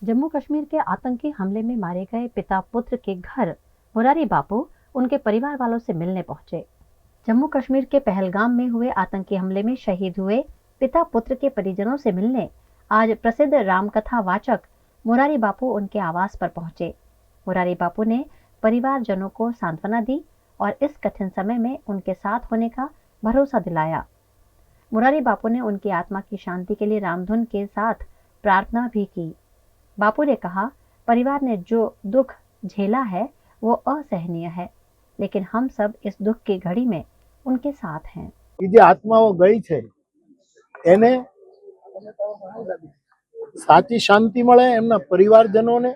जम्मू कश्मीर के आतंकी हमले में मारे गए पिता पुत्र के घर मुरारी बापू उनके परिवार वालों से मिलने पहुंचे। जम्मू कश्मीर के पहलगाम में हुए आतंकी हमले में शहीद हुए पिता पुत्र के परिजनों से मिलने आज प्रसिद्ध रामकथा वाचक मुरारी बापू उनके आवास पर पहुंचे। मुरारी बापू ने परिवारजनों को सांत्वना दी और इस कठिन समय में उनके साथ होने का भरोसा दिलाया। मुरारी बापू ने उनकी आत्मा की शांति के लिए रामधुन के साथ प्रार्थना भी की। बापू ने कहा, परिवार ने जो दुख झेला है वो असहनीय है, लेकिन हम सब इस दुख की घड़ी में उनके साथ हैं। જે આત્માઓ ગઈ છે એને સાચી શાંતિ મળે, એમના પરિવારજનોને,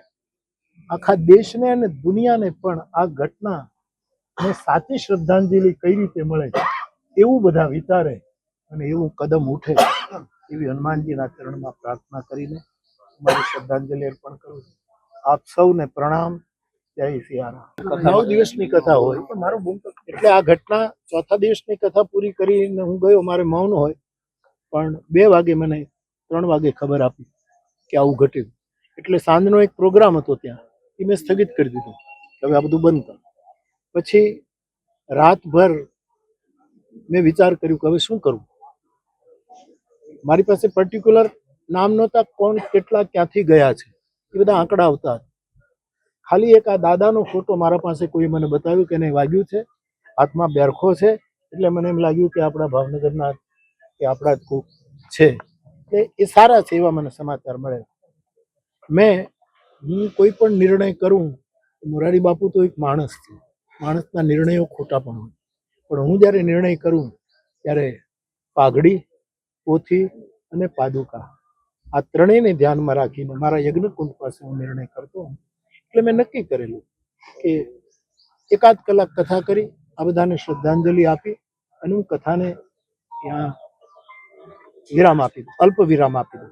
આખા દેશને અને દુનિયાને પણ આ ઘટનાને સાચી શ્રદ્ધાંજલિ કઈ રીતે મળે એવું બધા વિચારે અને એવું કદમ ઉઠે એવી હનુમાનજીના ચરણમાં પ્રાર્થના કરીને મારી શ્રદ્ધાંજલિ અર્પણ કરું છું। આપ સૌને પ્રણામ। જય સિયારામ। 9 દિવસની કથા હોય, એટલે આ ઘટના ચોથા દિવસની કથા પૂરી કરીને હું ગયો, મારે મૌન હોય, પણ 2 વાગે મને 3 વાગે ખબર આપી કે આવું ઘટ્યું। એટલે સાંજનો એક પ્રોગ્રામ હતો ત્યાં, એ મેં સ્થગિત કરી દીધો, હવે આ બધું બંધ કરો। પછી રાતભર મેં વિચાર કર્યું કે હવે શું કરવું। મારી પાસે પર્ટિક્યુલર નામ નહોતા, કોણ કેટલા ક્યાંથી ગયા છે એ બધા આંકડા આવતા હતા। ખાલી એક આ દાદાનો ફોટો મારા પાસે કોઈ મને બતાવ્યું કે એને વાગ્યું છે, હાથમાં બેરખો છે, એટલે મને એમ લાગ્યું કે આપણા ભાવનગરના કે આપણા જ કોક છે, એટલે એ સારા છે એવા મને સમાચાર મળે। હું કોઈ પણ નિર્ણય કરું, મોરારી બાપુ તો એક માણસ છે, માણસના નિર્ણયો ખોટા પણ હોય, પણ હું જ્યારે નિર્ણય કરું ત્યારે પાઘડી, પોથી અને પાદુકા આ ત્રણેયને ધ્યાનમાં રાખીને મારા યજ્ઞકુંડ પાસે હું નિર્ણય કરતો। એટલે મેં નક્કી કરેલું કે એકાદ કલાક કથા કરી આ બધાને શ્રદ્ધાંજલિ આપી અને હું કથાને ત્યાં વિરામ આપી દઉં, અલ્પ વિરામ આપી દઉં।